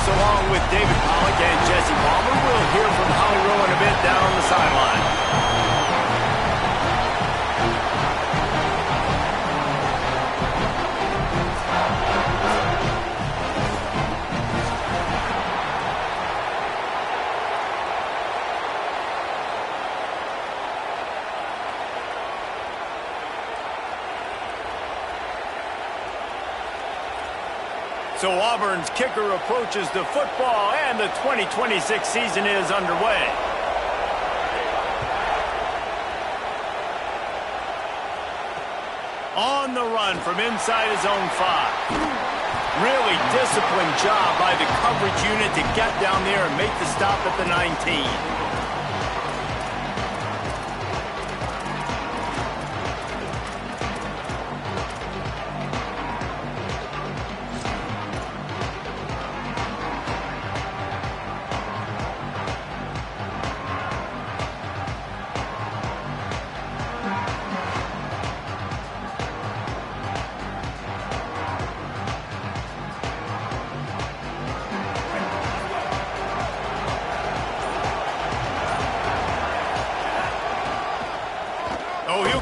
along with David Pollack and Jesse Palmer. We'll hear from Holly Rowan a bit down the sideline. So Auburn's kicker approaches the football, and the 2026 season is underway. On the run from inside his own 5. Really disciplined job by the coverage unit to get down there and make the stop at the 19.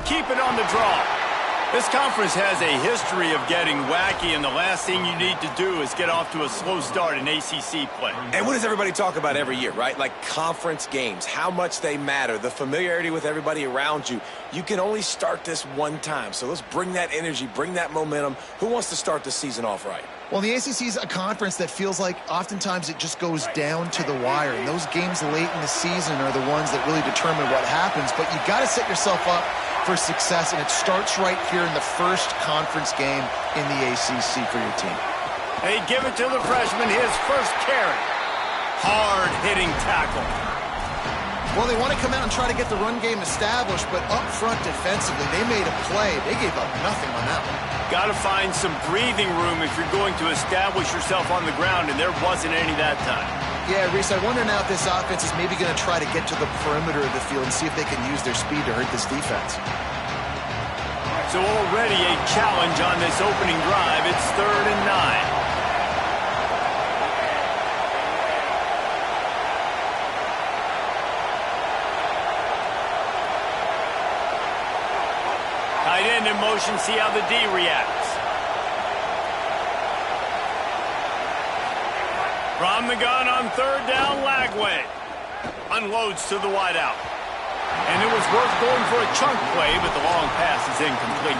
Keep it on the draw. This conference has a history of getting wacky, and the last thing you need to do is get off to a slow start in ACC play. And what does everybody talk about every year, right? Like conference games, how much they matter, the familiarity with everybody around you. You can only start this one time, so let's bring that energy, bring that momentum. Who wants to start the season off right? Well, the ACC is a conference that feels like oftentimes it just goes down to the wire. And those games late in the season are the ones that really determine what happens. But you got to set yourself up for success, and it starts right here in the first conference game in the ACC for your team. They give it to the freshman, his first carry. Hard-hitting tackle. Well, they want to come out and try to get the run game established, but up front defensively, they made a play. They gave up nothing on that one. Got to find some breathing room if you're going to establish yourself on the ground, and there wasn't any that time. Yeah, Reese, I wonder now if this offense is maybe going to try to get to the perimeter of the field and see if they can use their speed to hurt this defense. So already a challenge on this opening drive. It's 3rd and 9. Tight end in motion, see how the D reacts. From the gun on 3rd down, Lagway unloads to the wideout. And it was worth going for a chunk play, but the long pass is incomplete.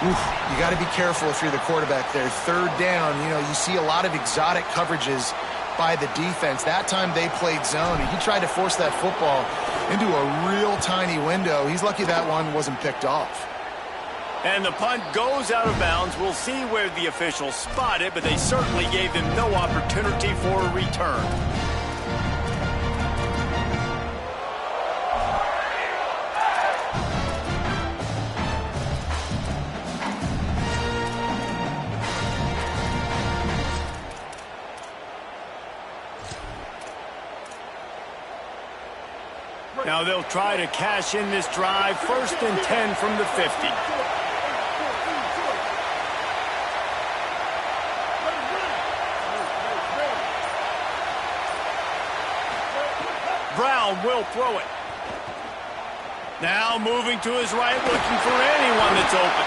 Oof, you got to be careful if you're the quarterback there. 3rd down, you see a lot of exotic coverages by the defense. That time they played zone, and he tried to force that football into a real tiny window. He's lucky that one wasn't picked off. And the punt goes out of bounds. We'll see where the officials spot it, but they certainly gave them no opportunity for a return. Now they'll try to cash in this drive. 1st and 10 from the 50. Brown will throw it. Now moving to his right, looking for anyone that's open.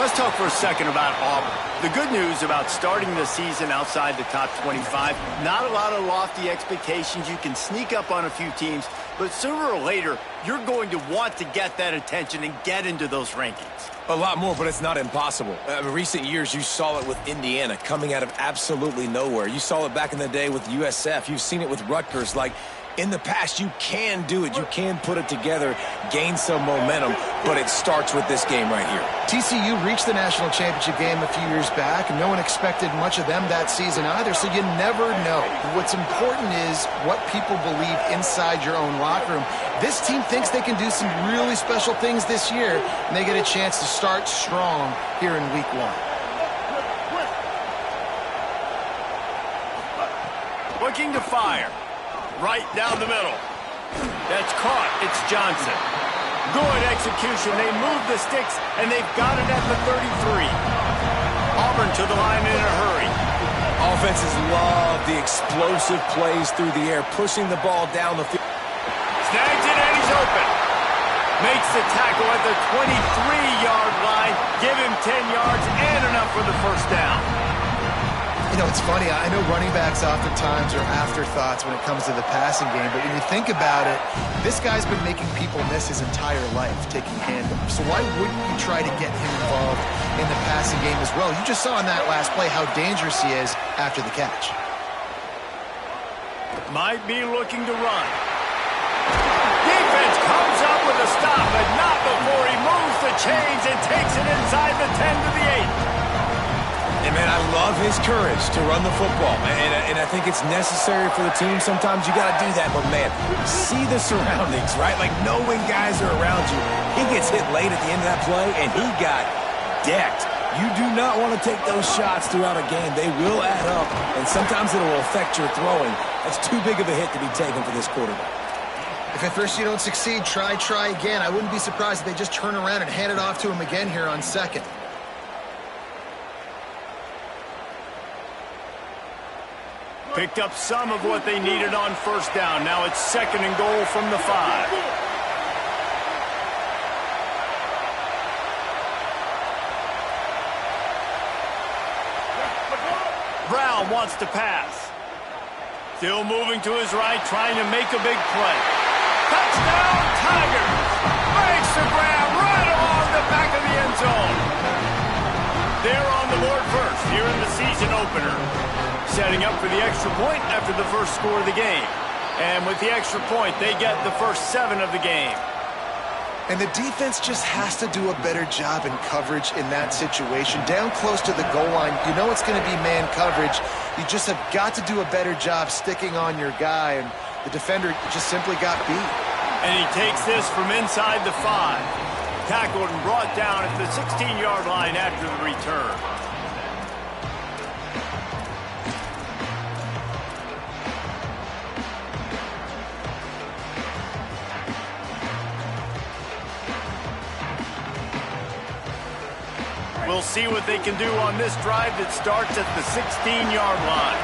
Let's talk for a second about Auburn. The good news about starting the season outside the top 25, not a lot of lofty expectations. You can sneak up on a few teams, but sooner or later, you're going to want to get that attention and get into those rankings. A lot more, but it's not impossible. In recent years, you saw it with Indiana coming out of absolutely nowhere. You saw it back in the day with USF. You've seen it with Rutgers. Like, in the past, you can do it. You can put it together, gain some momentum, but it starts with this game right here. TCU reached the national championship game a few years back, and no one expected much of them that season either, so you never know. What's important is what people believe inside your own locker room. This team thinks they can do some really special things this year, and they get a chance to start strong here in week 1. Looking to fire. Right down the middle. That's caught. It's Johnson. Good execution. They move the sticks, and they've got it at the 33. Auburn to the line in a hurry. Offenses love the explosive plays through the air, pushing the ball down the field. Snags it and he's open. Makes the tackle at the 23-yard line. Give him 10 yards and enough for the first down. You know, it's funny. I know running backs oftentimes are afterthoughts when it comes to the passing game, but when you think about it, this guy's been making people miss his entire life taking handoffs. So why wouldn't you try to get him involved in the passing game as well? You just saw in that last play how dangerous he is after the catch. Might be looking to run. Defense comes up with a stop, but not before he moves the chains and takes it inside the 10 to the 8. And, man, I love his courage to run the football, and I think it's necessary for the team. Sometimes you got to do that, but, man, see the surroundings, right? Like, know when guys are around you. He gets hit late at the end of that play, and he got decked. You do not want to take those shots throughout a game. They will add up, and sometimes it will affect your throwing. That's too big of a hit to be taken for this quarterback. If at first you don't succeed, try again. I wouldn't be surprised if they just turn around and hand it off to him again here on second. Picked up some of what they needed on first down. Now it's second and goal from the 5. Brown wants to pass. Still moving to his right, trying to make a big play. Touchdown, Tigers! Makes the grab right along the back of the end zone. They're on the board first here in the season opener. Setting up for the extra point after the first score of the game. And with the extra point, they get the first 7 of the game. And the defense just has to do a better job in coverage in that situation. Down close to the goal line, you know it's going to be man coverage. You just have got to do a better job sticking on your guy, and the defender just simply got beat. And he takes this from inside the 5. Tackled and brought down at the 16-yard line after the return. We'll see what they can do on this drive that starts at the 16-yard line.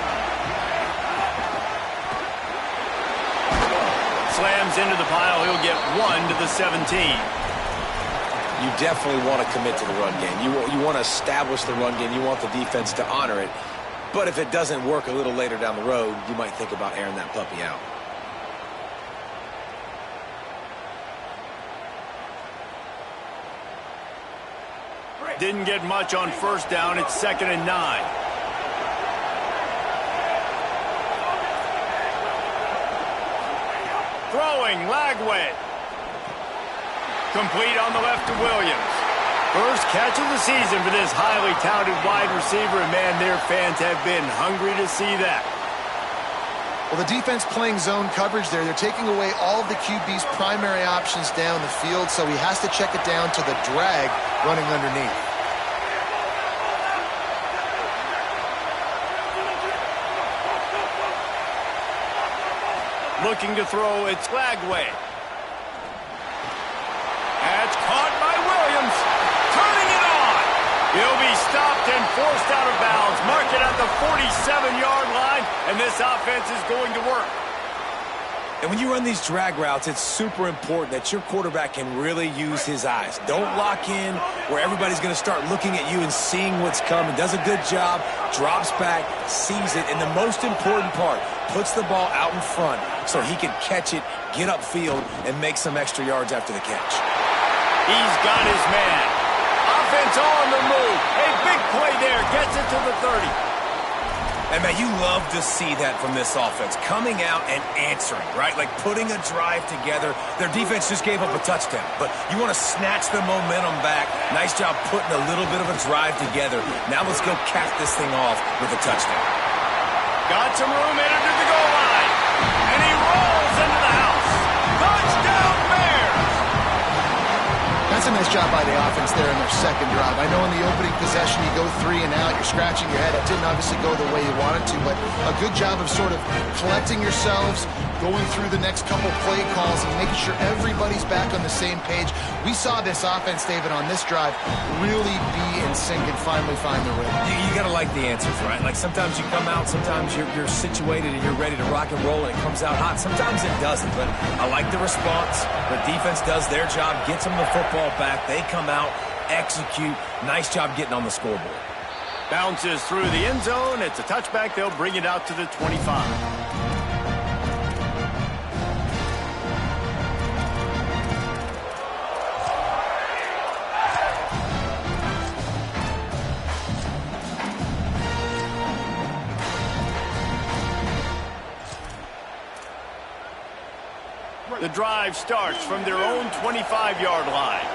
Slams into the pile. He'll get 1 to the 17. You definitely want to commit to the run game. You want to establish the run game. You want the defense to honor it. But if it doesn't work a little later down the road, you might think about airing that puppy out. Didn't get much on first down. It's second and 9. Throwing, Lagway. Complete on the left to Williams. First catch of the season for this highly touted wide receiver, and man, their fans have been hungry to see that. Well, the defense playing zone coverage there. They're taking away all of the QB's primary options down the field, so he has to check it down to the drag running underneath. Looking to throw, it's Lagway. That's caught by Williams. Turning it on. He'll be stopped and forced out of bounds. Mark it at the 47-yard line, and this offense is going to work. And when you run these drag routes, it's super important that your quarterback can really use his eyes. Don't lock in where everybody's going to start looking at you and seeing what's coming. Does a good job, drops back, sees it, and the most important part, puts the ball out in front so he can catch it, get upfield, and make some extra yards after the catch. He's got his man. Offense on the move. A big play there. Gets it to the 30. And, man, you love to see that from this offense, coming out and answering, right? Like putting a drive together. Their defense just gave up a touchdown, but you want to snatch the momentum back. Nice job putting a little bit of a drive together. Now let's go cap this thing off with a touchdown. Got some room, headed to the goal line. And he rolls into the house. Touchdown, Bears! That's a nice job by the offense there in their second drive. I know in the opening possession you go 3 and out, you're scratching your head. It didn't obviously go the way you wanted to, but a good job of sort of collecting yourselves, going through the next couple play calls and making sure everybody's back on the same page. We saw this offense, David, on this drive really be in sync and finally find the rhythm. You got to like the answers, right? Like sometimes you come out, sometimes you're situated and you're ready to rock and roll and it comes out hot. Sometimes it doesn't, but I like the response. The defense does their job, gets them the football back. They come out, execute. Nice job getting on the scoreboard. Bounces through the end zone. It's a touchback. They'll bring it out to the 25. The drive starts from their own 25-yard line.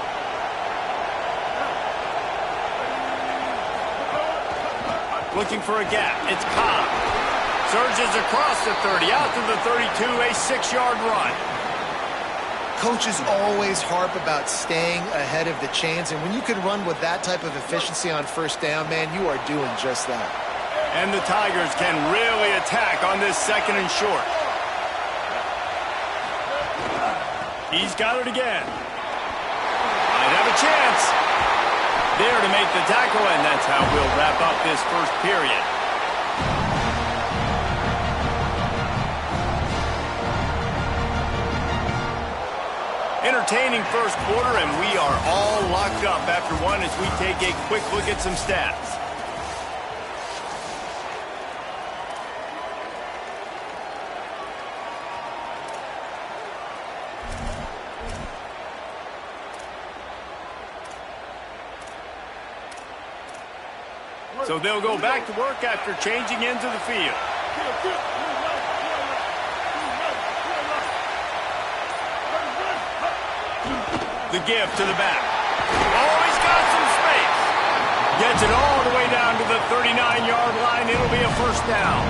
Looking for a gap. It's Cobb. Surges across the 30, out to the 32, a 6-yard run. Coaches always harp about staying ahead of the chains, and when you can run with that type of efficiency on first down, man, you are doing just that. And the Tigers can really attack on this second and short. He's got it again. Might have a chance. There to make the tackle, and that's how we'll wrap up this first period. Entertaining first quarter, and we are all locked up after one as we take a quick look at some stats. So they'll go back to work after changing into the field. The give to the back. Oh, he's got some space. Gets it all the way down to the 39-yard line. It'll be a first down.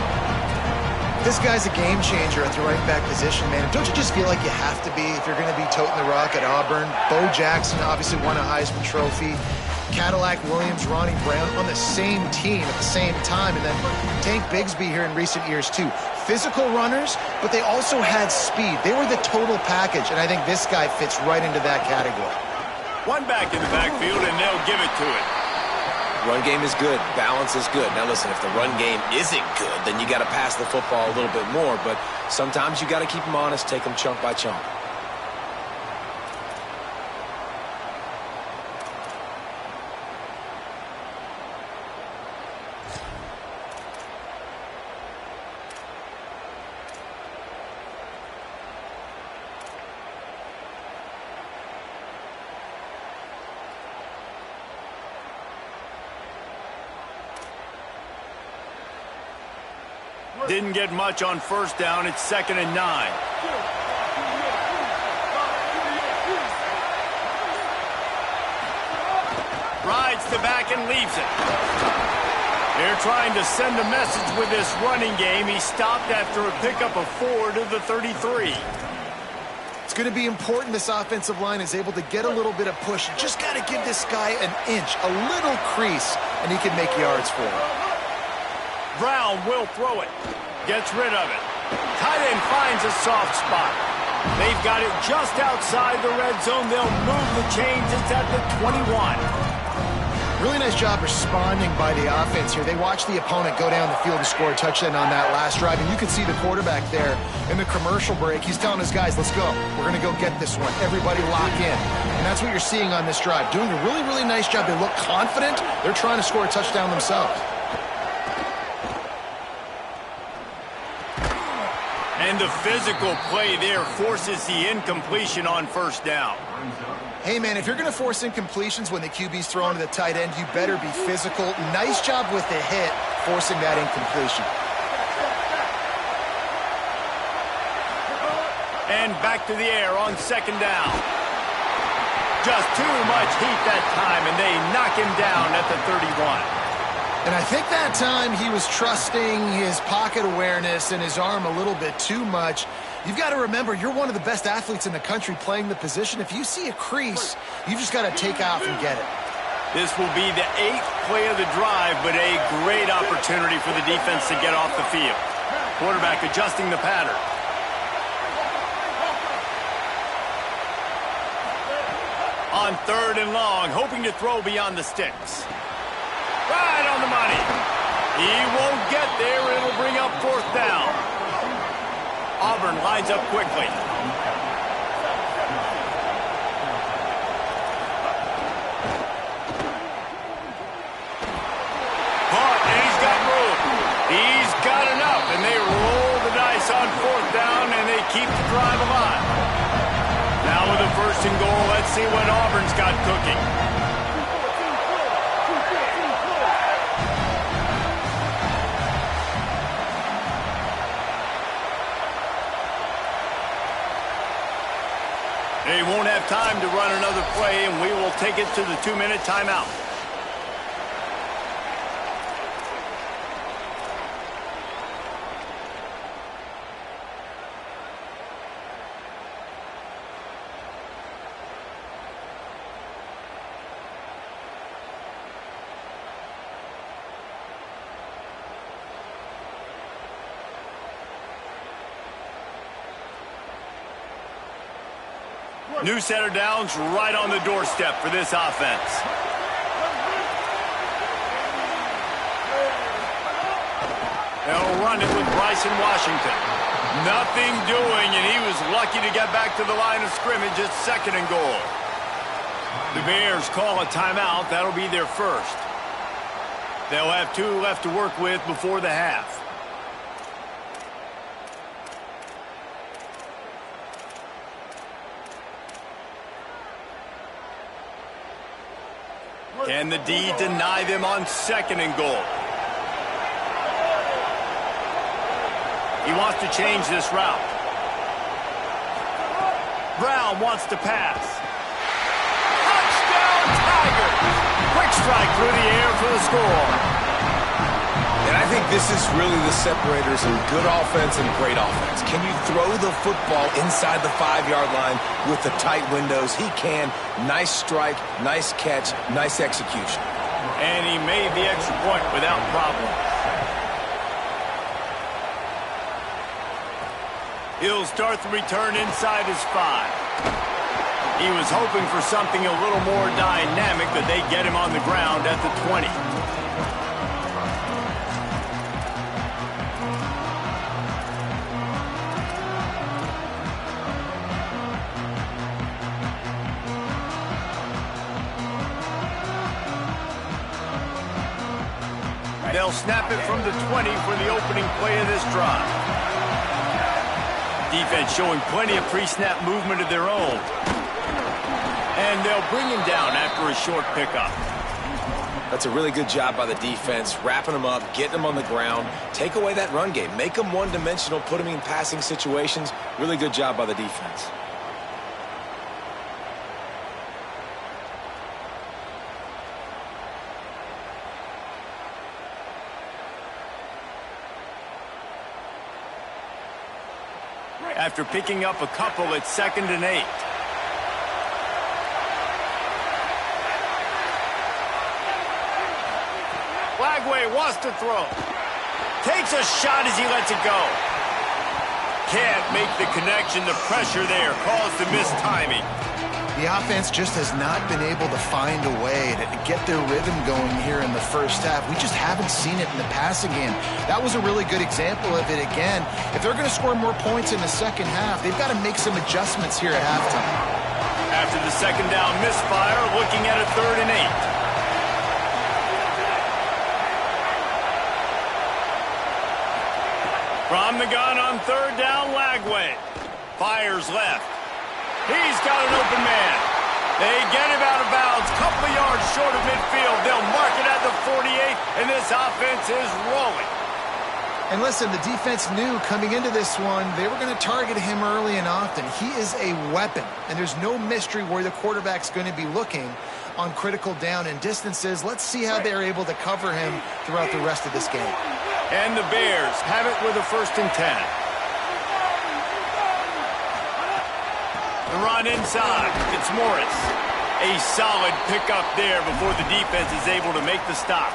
This guy's a game changer at the right back position, man. Don't you just feel like you have to be if you're going to be toting the rock at Auburn? Bo Jackson obviously won a Heisman Trophy. Cadillac Williams, Ronnie Brown on the same team at the same time. And then Tank Bigsby here in recent years, too. Physical runners, but they also had speed. They were the total package, and I think this guy fits right into that category. One back in the backfield, and they'll give it to it. Run game is good. Balance is good. Now, listen, if the run game isn't good, then you got to pass the football a little bit more. But sometimes you got to keep them honest, take them chunk by chunk. Didn't get much on first down. It's 2nd and 9. Rides the back and leaves it. They're trying to send a message with this running game. He stopped after a pickup of 4 to the 33. It's going to be important this offensive line is able to get a little bit of push. You just got to give this guy an inch, a little crease, and he can make yards for it. Brown will throw it. Gets rid of it. Tight end finds a soft spot. They've got it just outside the red zone. They'll move the chains. It's at the 21. Really nice job responding by the offense here. They watched the opponent go down the field and score a touchdown on that last drive. And you can see the quarterback there in the commercial break. He's telling his guys, let's go. We're going to go get this one. Everybody lock in. And that's what you're seeing on this drive. Doing a really, really nice job. They look confident. They're trying to score a touchdown themselves. And the physical play there forces the incompletion on first down. Hey, man, if you're going to force incompletions when the QB's throwing to the tight end, you better be physical. Nice job with the hit, forcing that incompletion. And back to the air on 2nd down. Just too much heat that time, and they knock him down at the 31. And I think that time he was trusting his pocket awareness and his arm a little bit too much. You've got to remember, you're one of the best athletes in the country playing the position. If you see a crease, you just got to take off and get it. This will be the 8th play of the drive, but a great opportunity for the defense to get off the field. Quarterback adjusting the pattern. On 3rd and long, hoping to throw beyond the sticks. Right on the money. He won't get there. It'll bring up 4th down. Auburn lines up quickly. Caught, and he's got room. He's got enough, and they roll the dice on 4th down, and they keep the drive alive. Now with a 1st and goal, let's see what Auburn's got cooking. They won't have time to run another play, and we will take it to the 2-minute timeout. New set of downs right on the doorstep for this offense. They'll run it with Bryson Washington. Nothing doing, and he was lucky to get back to the line of scrimmage at 2nd and goal. The Bears call a timeout. That'll be their first. They'll have 2 left to work with before the half. Can the D deny them on 2nd and goal? He wants to change this route. Brown wants to pass. Touchdown, Tigers! Quick strike through the air for the score. And I think this is really the separators in good offense and great offense. Can you throw the football inside the 5-yard line with the tight windows? He can. Nice strike, nice catch, nice execution. And he made the extra point without problem. He'll start the return inside his 5. He was hoping for something a little more dynamic, but they get him on the ground at the 20. They'll snap it from the 20 for the opening play of this drive. Defense showing plenty of pre-snap movement of their own. And they'll bring him down after a short pickup. That's a really good job by the defense, wrapping him up, getting him on the ground. Take away that run game. Make him one-dimensional, put him in passing situations. Really good job by the defense. After picking up a couple at 2nd and 8. Lagway wants to throw. Takes a shot as he lets it go. Can't make the connection. The pressure there caused the missed timing. The offense just has not been able to find a way to get their rhythm going here in the first half. We just haven't seen it in the passing game. That was a really good example of it again. If they're going to score more points in the second half, they've got to make some adjustments here at halftime. After the 2nd down misfire, looking at a 3rd and 8. From the gun on 3rd down, Lagway. Fires left. He's got an open man. They get him out of bounds, couple of yards short of midfield. They'll mark it at the 48, and this offense is rolling. And listen, the defense knew coming into this one, they were going to target him early and often. He is a weapon, and there's no mystery where the quarterback's going to be looking on critical down and distances. Let's see how they're able to cover him throughout the rest of this game. And the Bears have it with a 1st and 10. The run inside. It's Morris. A solid pickup there before the defense is able to make the stop.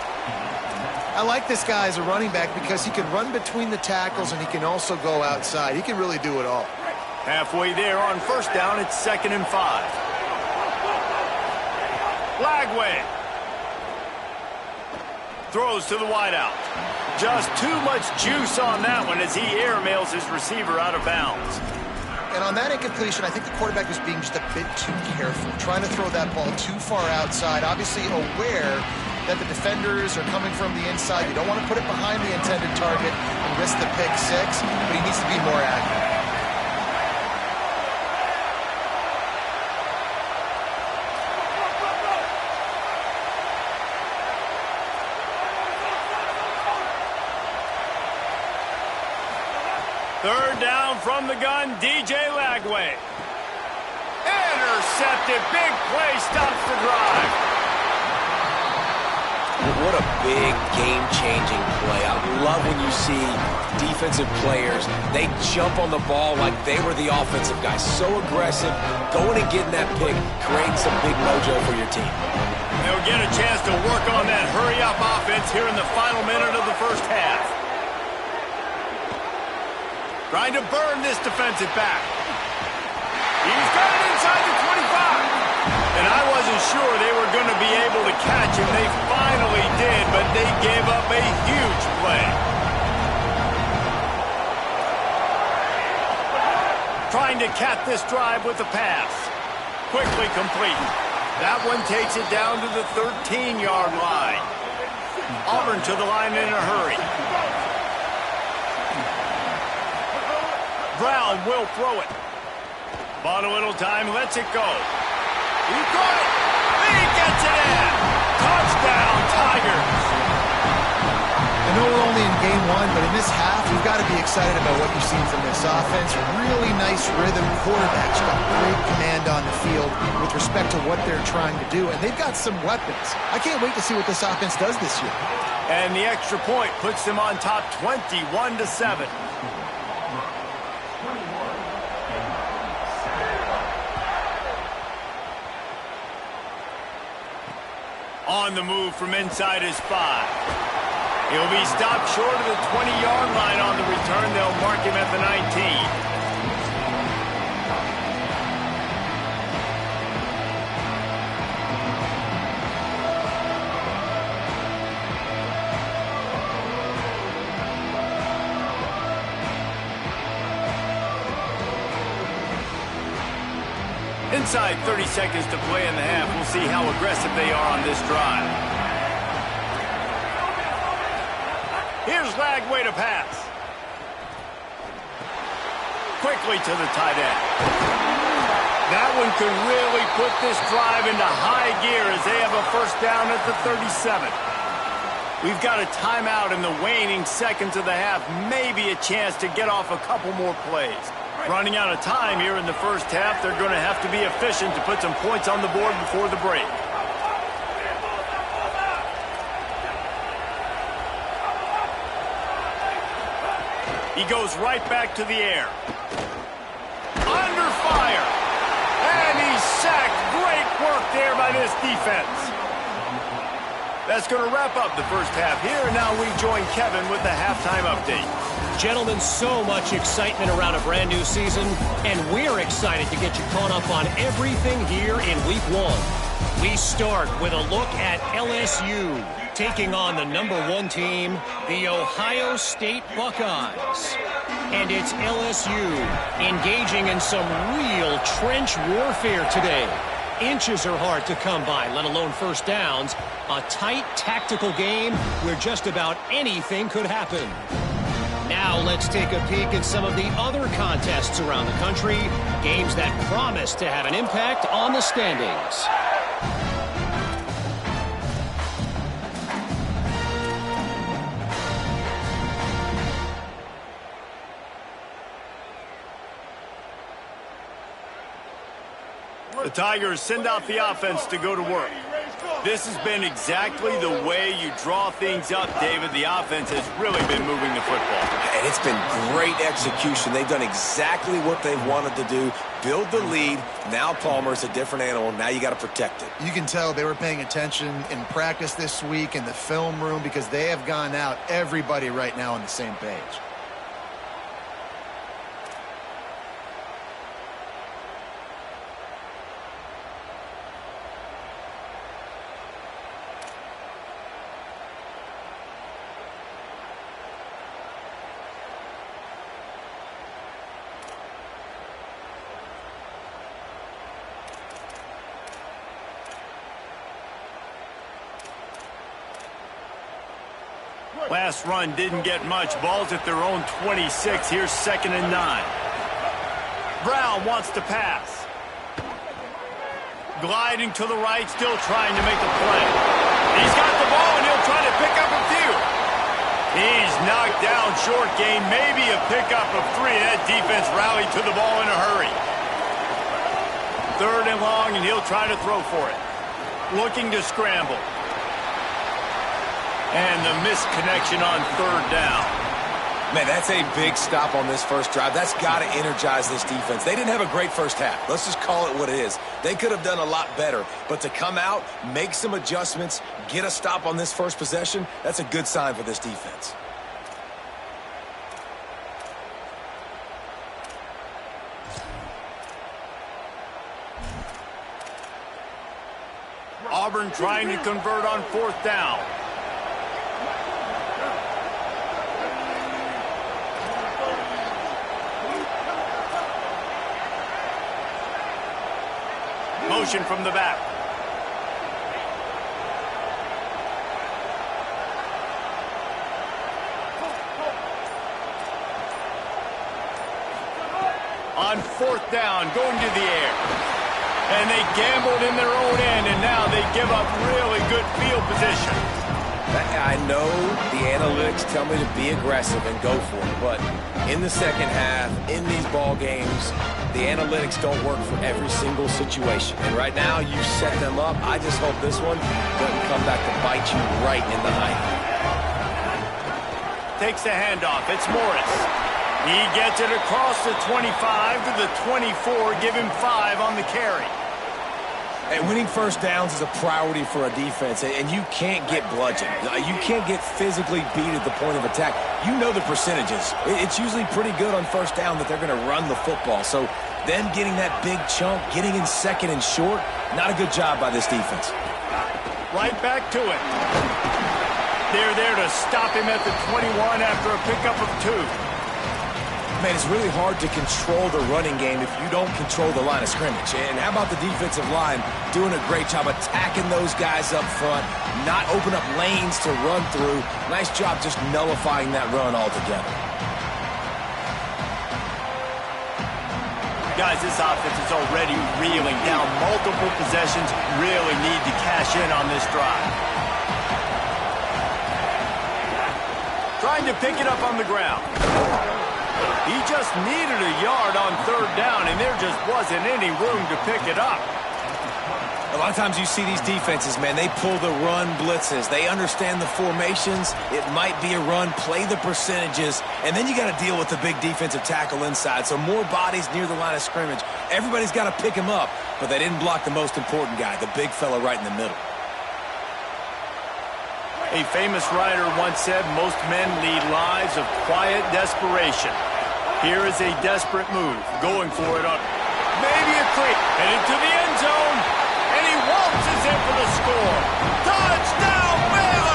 I like this guy as a running back because he can run between the tackles and he can also go outside. He can really do it all. Halfway there on 1st down, it's 2nd and 5. Lagway. Throws to the wideout. Just too much juice on that one as he airmails his receiver out of bounds. And on that incompletion, I think the quarterback was being just a bit too careful, trying to throw that ball too far outside, obviously aware that the defenders are coming from the inside. You don't want to put it behind the intended target and risk the pick six, but he needs to be more accurate. Third down from the gun, DJ Lagway. Intercepted. Big play stops the drive. What a big game-changing play. I love when you see defensive players, they jump on the ball like they were the offensive guys. So aggressive, going and getting that pick, creating some big mojo for your team. They'll get a chance to work on that hurry-up offense here in the final minute of the first half. Trying to burn this defensive back. He's got it inside the 25. And I wasn't sure they were going to be able to catch him. They finally did, but they gave up a huge play. Trying to cap this drive with the pass. Quickly complete. That one takes it down to the 13-yard line. Auburn to the line in a hurry. Brown will throw it. Bought a little time, lets it go. He caught it. He gets it in. Touchdown, Tigers. I know we're only in game one, but in this half, you've got to be excited about what you've seen from this offense. Really nice rhythm. Quarterbacks got great command on the field with respect to what they're trying to do, and they've got some weapons. I can't wait to see what this offense does this year. And the extra point puts them on top 21-7. On the move from inside his 5. He'll be stopped short of the 20-yard line on the return. They'll mark him at the 19. Inside 30 seconds to play in the half. We'll see how aggressive they are on this drive. Here's Lagway to pass. Quickly to the tight end. That one could really put this drive into high gear as they have a first down at the 37. We've got a timeout in the waning seconds of the half. Maybe a chance to get off a couple more plays. Running out of time here in the first half. They're going to have to be efficient to put some points on the board before the break. He goes right back to the air. Under fire. And he's sacked. Great work there by this defense. That's going to wrap up the first half here. And now we join Kevin with the halftime update. Gentlemen, so much excitement around a brand new season, and we're excited to get you caught up on everything here in Week 1. We start with a look at LSU taking on the #1 team, the Ohio State Buckeyes. And it's LSU engaging in some real trench warfare today. Inches are hard to come by, let alone first downs. A tight tactical game where just about anything could happen. Now let's take a peek at some of the other contests around the country, games that promise to have an impact on the standings. The Tigers send out the offense to go to work. This has been exactly the way you draw things up, David. The offense has really been moving the football. And it's been great execution. They've done exactly what they've wanted to do. Build the lead. Now Palmer's a different animal. Now you got to protect it. You can tell they were paying attention in practice this week in the film room because they have gone out, everybody right now on the same page. Last run didn't get much. Ball's at their own 26. Here's 2nd and 9. Brown wants to pass. Gliding to the right, still trying to make a play. He's got the ball, and he'll try to pick up a few. He's knocked down short gain, maybe a pickup of 3. That defense rallied to the ball in a hurry. 3rd and long, and he'll try to throw for it. Looking to scramble. And the missed connection on 3rd down. Man, that's a big stop on this first drive. That's got to energize this defense. They didn't have a great first half. Let's just call it what it is. They could have done a lot better. But to come out, make some adjustments, get a stop on this first possession, that's a good sign for this defense. Auburn trying to convert on 4th down. Motion from the back. On 4th down, going to the air. And they gambled in their own end, and now they give up really good field position. I know the analytics tell me to be aggressive and go for it, but in the second half, in these ball games, the analytics don't work for every single situation. And right now, you set them up. I just hope this one doesn't come back to bite you right in the eye. Takes the handoff. It's Morris. He gets it across the 25 to the 24. Give him 5 on the carry. And winning first downs is a priority for a defense, and you can't get bludgeoned. You can't get physically beat at the point of attack. You know the percentages. It's usually pretty good on first down that they're going to run the football. So them getting that big chunk, getting in 2nd and short, not a good job by this defense. Right back to it. They're there to stop him at the 21 after a pickup of 2. Man, it's really hard to control the running game if you don't control the line of scrimmage. And how about the defensive line doing a great job attacking those guys up front, not open up lanes to run through. Nice job just nullifying that run altogether. Guys, this offense is already reeling down multiple possessions. Really need to cash in on this drive. Trying to pick it up on the ground. He just needed a yard on 3rd down, and there just wasn't any room to pick it up. A lot of times you see these defenses, man, they pull the run blitzes. They understand the formations. It might be a run, play the percentages, and then you got to deal with the big defensive tackle inside. So more bodies near the line of scrimmage. Everybody's got to pick him up, but they didn't block the most important guy, the big fella right in the middle. A famous writer once said, most men lead lives of quiet desperation. Here is a desperate move, going for it on maybe a creep, headed to the end zone, and he waltzes in for the score. Touchdown, Baylor!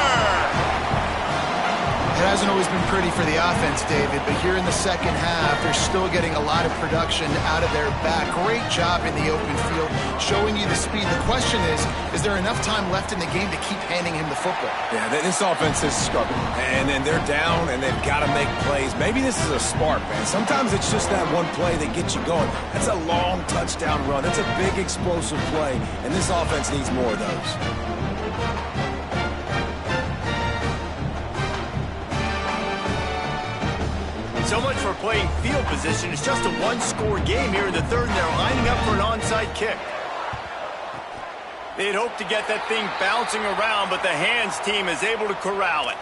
It hasn't always been pretty for the offense, David, but here in the second half, they're still getting a lot of production out of their back. Great job in the open field, showing you the speed. The question is there enough time left in the game to keep handing him the football? Yeah, this offense is struggling, and then they're down, and they've got to make plays. Maybe this is a spark, man. Sometimes it's just that one play that gets you going. That's a long touchdown run. That's a big explosive play, and this offense needs more of those. So much for playing field position. It's just a one-score game here in the 3rd, and they're lining up for an onside kick. They'd hoped to get that thing bouncing around, but the hands team is able to corral it.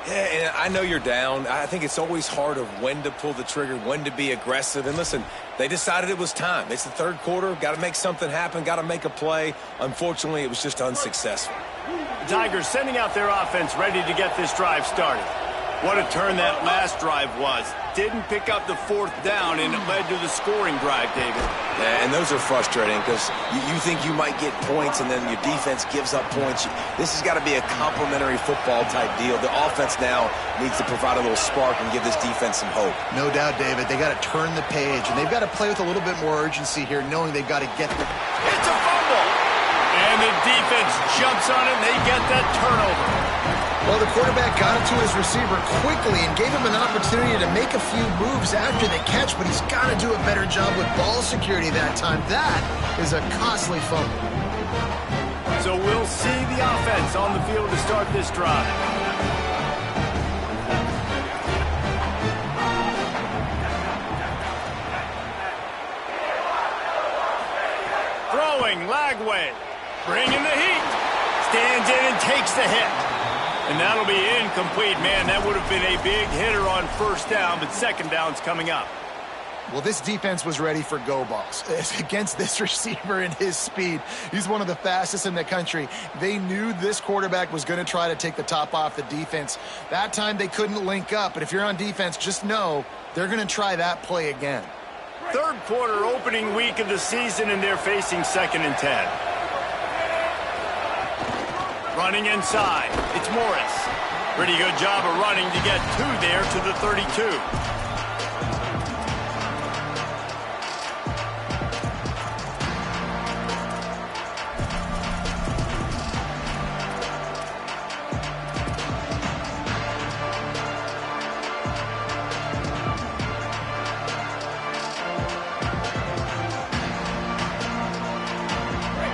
Yeah, and I know you're down. I think it's always hard of when to pull the trigger, when to be aggressive. And listen, they decided it was time. It's the 3rd quarter. Got to make something happen. Got to make a play. Unfortunately, it was just unsuccessful. The Tigers sending out their offense ready to get this drive started. What a turn that last drive was. Didn't pick up the 4th down, and it led to the scoring drive, David. Yeah, and those are frustrating because you think you might get points, and then your defense gives up points. This has got to be a complementary football-type deal. The offense now needs to provide a little spark and give this defense some hope. No doubt, David. They got to turn the page, and they've got to play with a little bit more urgency here, knowing they've got to get the... It's a fumble! And And the defense jumps on it, and they get that turnover. Well, the quarterback got it to his receiver quickly and gave him an opportunity to make a few moves after the catch, but he's got to do a better job with ball security that time. That is a costly fumble. So we'll see the offense on the field to start this drive. Throwing, Lagway, bringing the heat. Stands in and takes the hit. And that'll be incomplete. Man, that would have been a big hitter on first down, but second down's coming up. Well, this defense was ready for go balls. Against this receiver and his speed, he's one of the fastest in the country. They knew this quarterback was going to try to take the top off the defense. That time they couldn't link up, but if you're on defense, just know they're going to try that play again. Third quarter, opening week of the season, and they're facing 2nd and 10. Running inside, it's Morris. Pretty good job of running to get 2 there to the 32.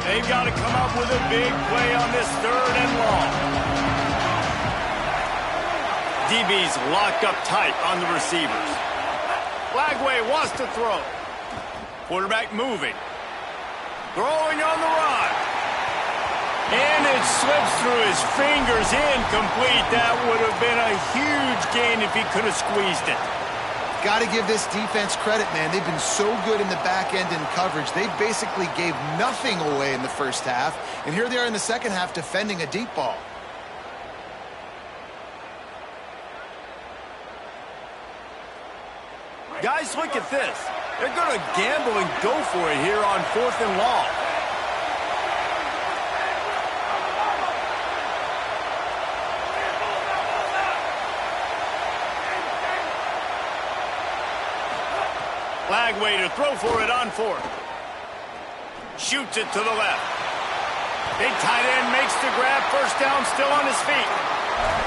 They've got to come up with a big play on this 3rd and long. DB's locked up tight on the receivers. Lagway wants to throw. Quarterback moving. Throwing on the run. And it slips through his fingers, incomplete. That would have been a huge gain if he could have squeezed it. Got to give this defense credit, man. They've been so good in the back end in coverage. They basically gave nothing away in the first half. And here they are in the second half defending a deep ball. Guys, look at this. They're going to gamble and go for it here on 4th and long. Lagway to throw for it on 4th. Shoots it to the left. Big tight end makes the grab. First down, still on his feet.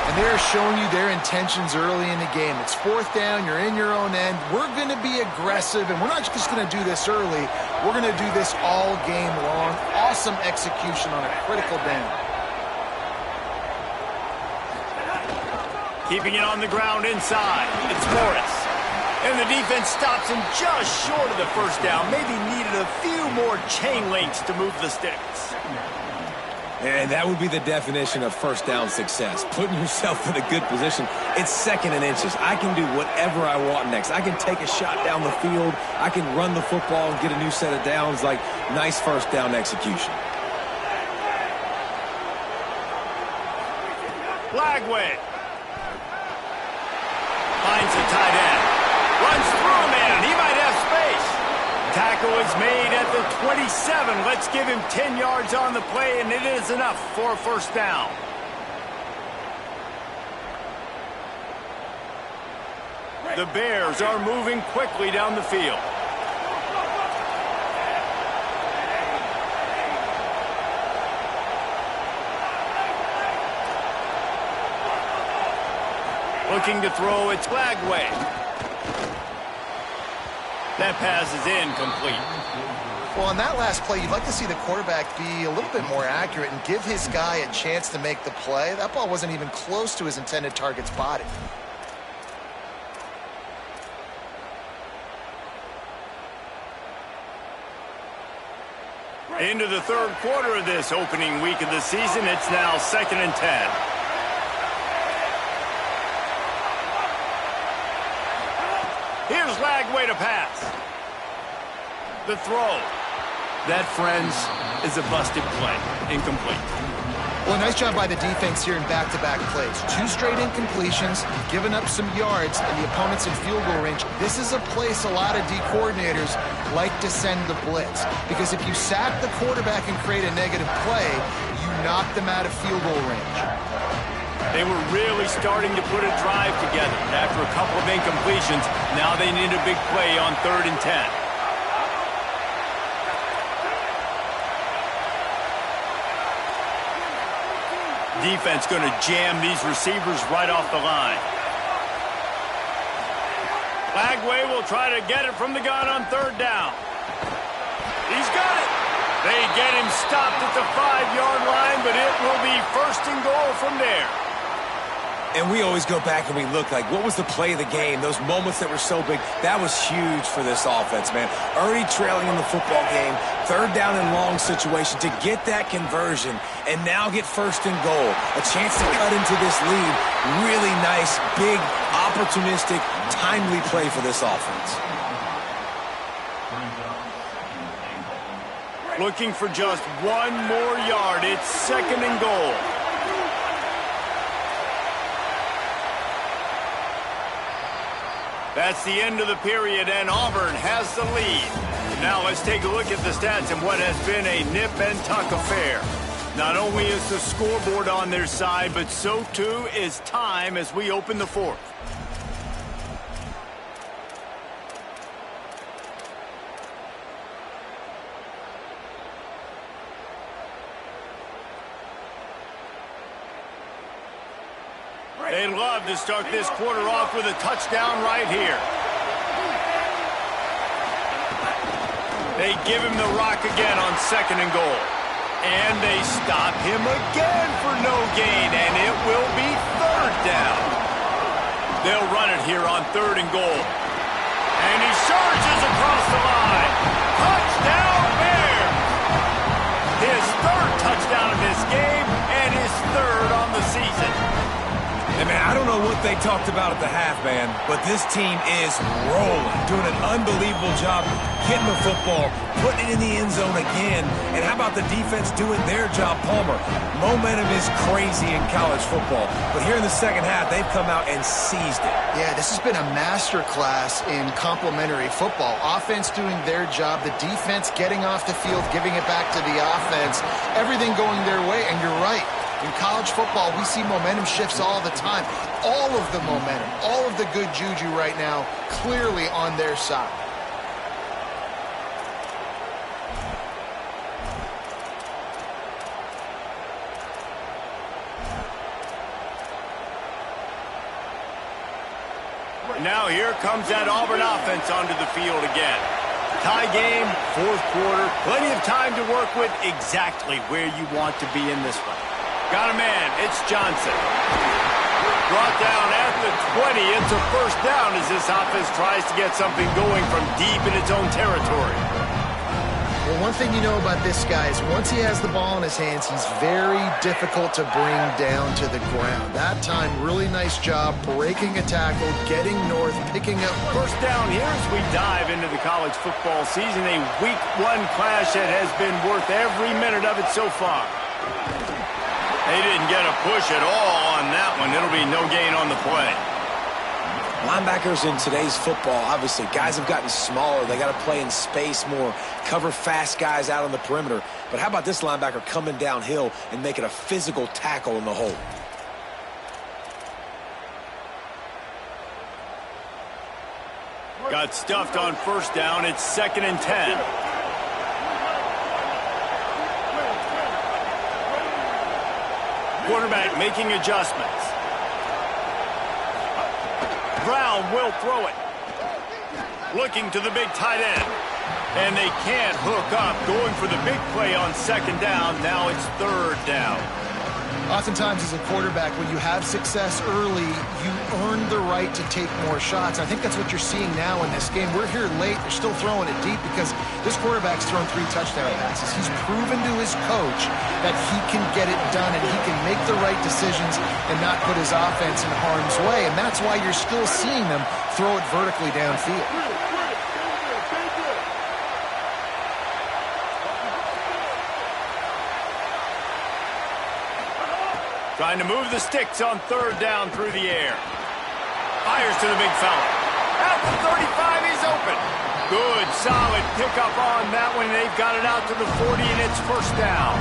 And they're showing you their intentions early in the game. It's 4th down. You're in your own end. We're going to be aggressive, and we're not just going to do this early. We're going to do this all game long. Awesome execution on a critical down. Keeping it on the ground inside. It's Morris. And the defense stops him just short of the first down. Maybe needed a few more chain links to move the sticks. And that would be the definition of first down success. Putting yourself in a good position. It's 2nd and inches. I can do whatever I want next. I can take a shot down the field. I can run the football and get a new set of downs. Like, nice first down execution. Lagway. Finds a tight end. Runs through a man. He might have space. Tackle is made at the 27. Let's give him 10 yards on the play, and it is enough for a first down. The Bears are moving quickly down the field. Looking to throw, it's Lagway. That pass is incomplete. Well, on that last play, you'd like to see the quarterback be a little bit more accurate and give his guy a chance to make the play. That ball wasn't even close to his intended target's body. Into the third quarter of this opening week of the season, it's now 2nd and 10. Here's Lagway to pass. The throw. That, friends, is a busted play. Incomplete. Well, nice job by the defense here in back-to-back plays. 2 straight incompletions, giving up some yards, and the opponent's in field goal range. This is a place a lot of D coordinators like to send the blitz, because if you sack the quarterback and create a negative play, you knock them out of field goal range. They were really starting to put a drive together. After a couple of incompletions, now they need a big play on 3rd and 10. Defense going to jam these receivers right off the line. Bagway will try to get it from the gun on third down. He's got it. They get him stopped at the 5-yard line, but it will be first and goal from there. And we always go back and we look like, what was the play of the game? Those moments that were so big, that was huge for this offense, man. Already trailing in the football game, third down and long situation to get that conversion and now get first and goal. A chance to cut into this lead. Really nice, big, opportunistic, timely play for this offense. Looking for just one more yard. It's second and goal. That's the end of the period, and Auburn has the lead. Now let's take a look at the stats and what has been a nip-and-tuck affair. Not only is the scoreboard on their side, but so too is time as we open the fourth. They'd love to start this quarter off with a touchdown right here. They give him the rock again on second and goal. And they stop him again for no gain, and it will be third down. They'll run it here on third and goal. And he surges across the line. Touchdown Bears! His third touchdown of this game and his third on the season. Hey, man, I don't know what they talked about at the half, man, but this team is rolling, doing an unbelievable job getting the football, putting it in the end zone again. And how about the defense doing their job, Palmer? Momentum is crazy in college football, but here in the second half, they've come out and seized it. Yeah, this has been a master class in complementary football. Offense doing their job, the defense getting off the field, giving it back to the offense, everything going their way, and you're right. In college football, we see momentum shifts all the time. All of the momentum, all of the good juju right now, clearly on their side. Now here comes that Auburn offense onto the field again. Tie game, fourth quarter, plenty of time to work with, exactly where you want to be in this one. Got a man, it's Johnson. Brought down at the 20, it's a first down as this offense tries to get something going from deep in its own territory. Well, one thing you know about this guy is once he has the ball in his hands, he's very difficult to bring down to the ground. That time, really nice job breaking a tackle, getting north, picking up. First down here as we dive into the college football season. A week one clash that has been worth every minute of it so far. They didn't get a push at all on that one. It'll be no gain on the play. Linebackers in today's football, obviously, guys have gotten smaller. They got to play in space more, cover fast guys out on the perimeter. But how about this linebacker coming downhill and making a physical tackle in the hole? Got stuffed on first down. It's second and 10. Quarterback making adjustments. Brown will throw it. Looking to the big tight end. And they can't hook up. Going for the big play on second down. Now it's third down. Oftentimes as a quarterback, when you have success early, you earn the right to take more shots. I think that's what you're seeing now in this game. We're here late. They're still throwing it deep because this quarterback's thrown 3 touchdown passes. He's proven to his coach that he can get it done and he can make the right decisions and not put his offense in harm's way. And that's why you're still seeing them throw it vertically downfield. Trying to move the sticks on third down through the air. Fires to the big fella. At the 35, he's open. Good, solid pickup on that one. They've got it out to the 40, and it's first down.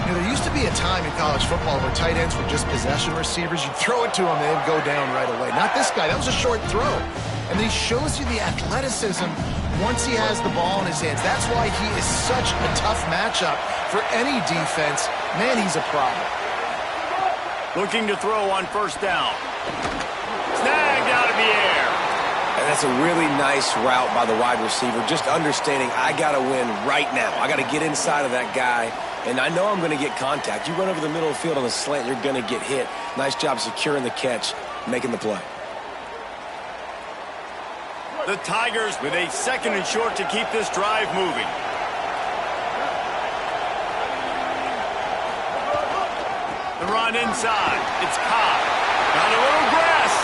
You know, there used to be a time in college football where tight ends were just possession receivers. You'd throw it to them, and they'd go down right away. Not this guy. That was a short throw. And he shows you the athleticism once he has the ball in his hands. That's why he is such a tough matchup for any defense. Man, he's a problem. Looking to throw on first down. Snagged out of the air. And that's a really nice route by the wide receiver, just understanding I got to win right now. I got to get inside of that guy, and I know I'm going to get contact. You run over the middle of the field on a slant, you're going to get hit. Nice job securing the catch, making the play. The Tigers with a 2nd and short to keep this drive moving. The run inside. It's Cobb. Got a little grass.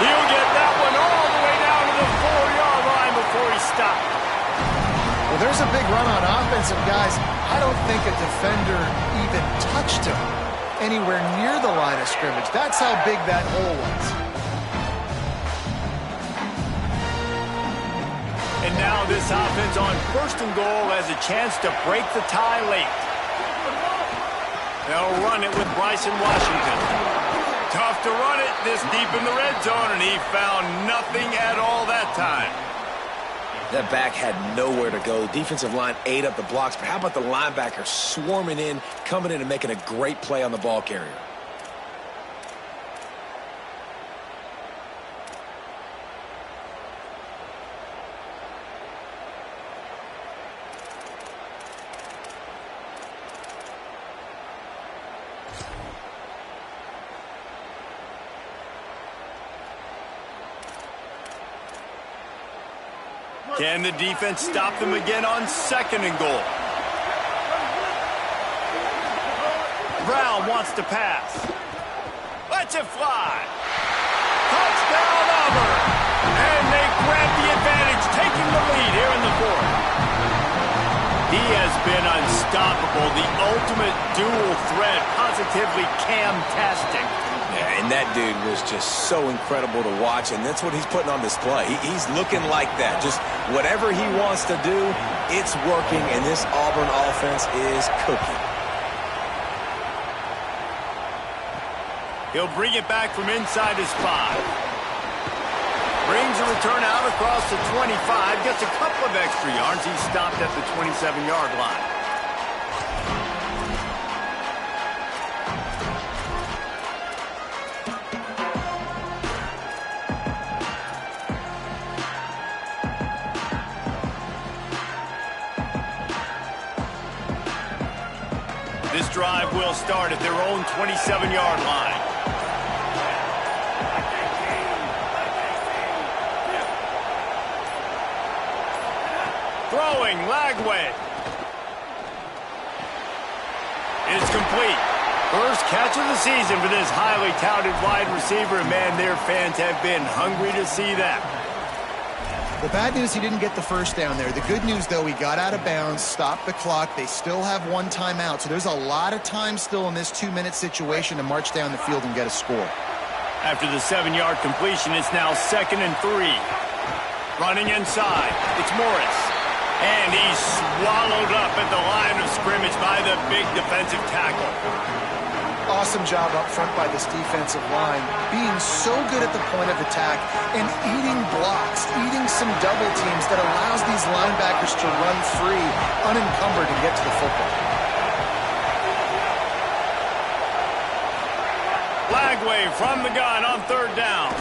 He'll get that one all the way down to the 4-yard line before he stopped. Well, there's a big run on offense, and guys, I don't think a defender even touched him anywhere near the line of scrimmage. That's how big that hole was. And now this offense on 1st and goal has a chance to break the tie late. They'll run it with Bryson Washington. Tough to run it this deep in the red zone, and he found nothing at all that time. That back had nowhere to go. The defensive line ate up the blocks, but how about the linebacker swarming in, coming in and making a great play on the ball carrier? Can the defense stop them again on 2nd and goal? Brown wants to pass. Lets it fly. Touchdown, Auburn. And they grab the advantage, taking the lead here in the 4th. He has been unstoppable, the ultimate dual threat, positively Cam-tastic. Yeah, and that dude was just so incredible to watch, and that's what he's putting on display. He's looking like that. Just whatever he wants to do, it's working, and this Auburn offense is cooking. He'll bring it back from inside his 5. Brings a return out across the 25, gets a couple of extra yards. He's stopped at the 27-yard line. This drive will start at their own 27-yard line. Throwing, Lagway. It's complete. First catch of the season for this highly touted wide receiver, and man, their fans have been hungry to see that. The bad news, he didn't get the first down there. The good news, though, he got out of bounds, stopped the clock. They still have 1 timeout, so there's a lot of time still in this 2-minute situation to march down the field and get a score. After the 7-yard completion, it's now 2nd and 3. Running inside, it's Morris. And he's swallowed up at the line of scrimmage by the big defensive tackle. Awesome job up front by this defensive line, being so good at the point of attack and eating blocks, eating some double teams that allows these linebackers to run free, unencumbered, and get to the football. Lagway from the gun on 3rd down.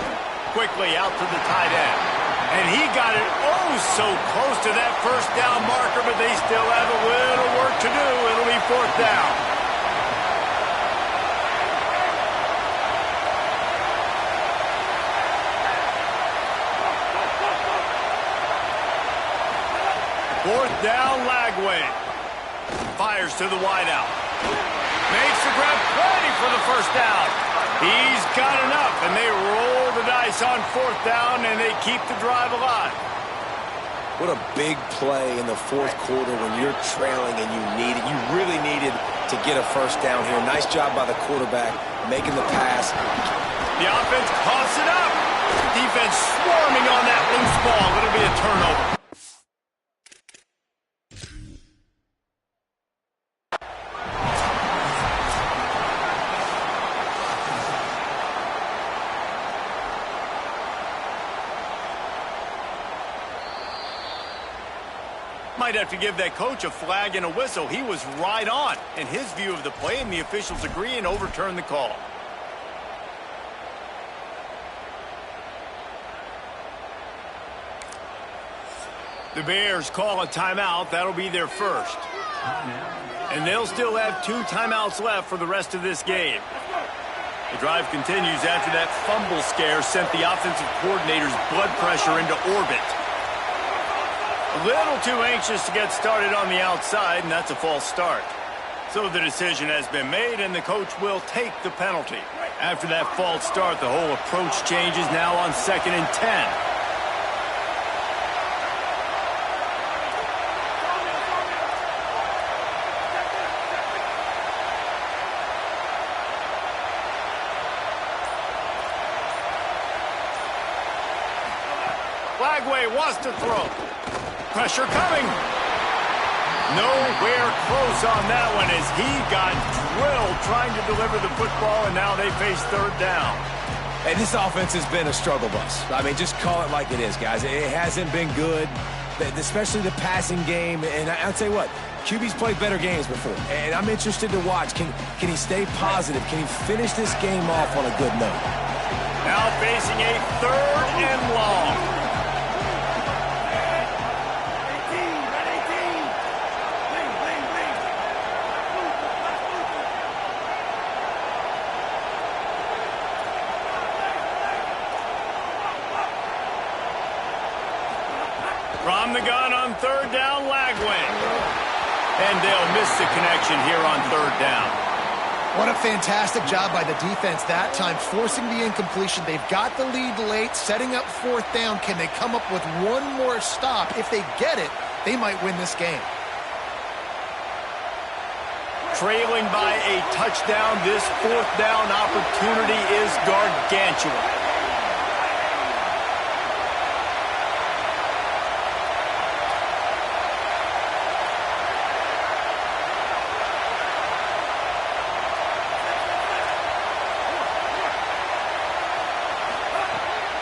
Quickly out to the tight end. And he got it so close to that first down marker, but they still have a little work to do. It'll be 4th down. Fourth down, Lagway. Fires to the wideout. Makes the grab, ready for the first down. He's got enough, and they roll the dice on 4th down, and they keep the drive alive. What a big play in the 4th quarter when you're trailing and you really needed to get a first down here. Nice job by the quarterback making the pass. The offense coughs it up. Defense swarming on that loose ball. It'll be a turnover. might have to give that coach a flag and a whistle. He was right on in his view of the play, and the officials agree and overturn the call. The Bears call a timeout. That'll be their first. And they'll still have 2 timeouts left for the rest of this game. The drive continues after that fumble scare sent the offensive coordinator's blood pressure into orbit. A little too anxious to get started on the outside, and that's a false start. So the decision has been made, and the coach will take the penalty. After that false start, the whole approach changes now on 2nd and 10. Flagway wants to throw. Pressure coming. Nowhere close on that one as he got drilled trying to deliver the football, and now they face 3rd down. Hey, this offense has been a struggle bus. I mean, just call it like it is, guys. It hasn't been good, especially the passing game. And I'll tell you what, QB's played better games before, and I'm interested to watch. Can he stay positive? Can he finish this game off on a good note? Now facing a 3rd and long. From the gun on 3rd down, Lagway. And they'll miss the connection here on 3rd down. What a fantastic job by the defense that time, forcing the incompletion. They've got the lead late, setting up 4th down. Can they come up with one more stop? If they get it, they might win this game. Trailing by a touchdown, this 4th down opportunity is gargantuan.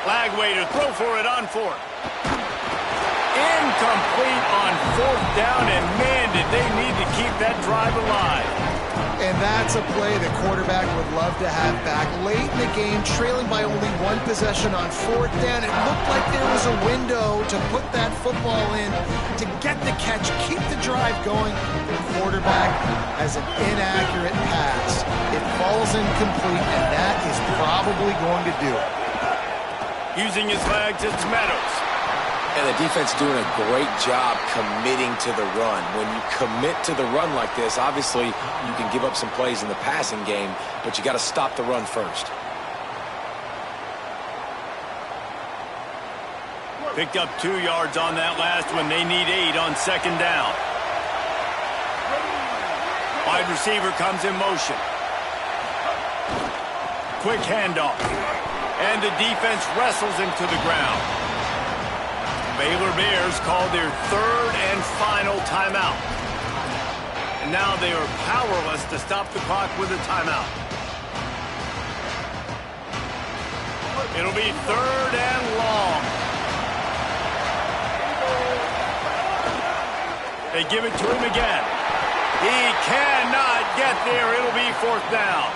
Flagway to throw for it on 4th. Incomplete on 4th down, and man, did they need to keep that drive alive. And that's a play the quarterback would love to have back. Late in the game, trailing by only 1 possession on 4th down, it looked like there was a window to put that football in, to get the catch, keep the drive going. The quarterback has an inaccurate pass. It falls incomplete, and that is probably going to do it. Using his legs, it's Meadows. And the defense doing a great job committing to the run. When you commit to the run like this, obviously you can give up some plays in the passing game, but you got to stop the run first. Picked up 2 yards on that last one. They need 8 on 2nd down. Wide receiver comes in motion. Quick handoff. And the defense wrestles him to the ground. Baylor Bears call their 3rd and final timeout. And now they are powerless to stop the clock with a timeout. It'll be 3rd and long. They give it to him again. He cannot get there. It'll be 4th down.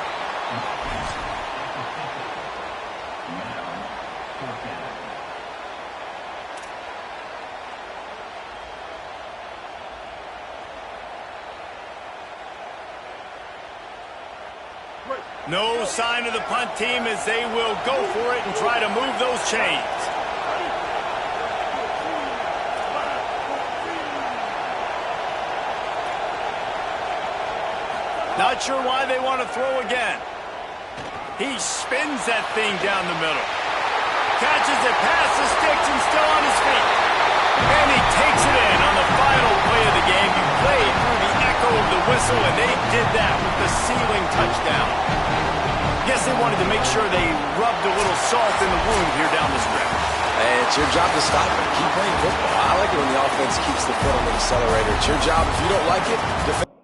No sign of the punt team as they will go for it and try to move those chains. Not sure why they want to throw again. He spins that thing down the middle. Catches it past the sticks and still on his feet. And he takes it in on the final play of the game. You played through the echo of the whistle, and they did that with the ceiling touchdown. Guess they wanted to make sure they rubbed a little salt in the wound here down the stretch. And it's your job to stop it. Keep playing football. I like it when the offense keeps the foot on the accelerator. It's your job. If you don't like it, defend.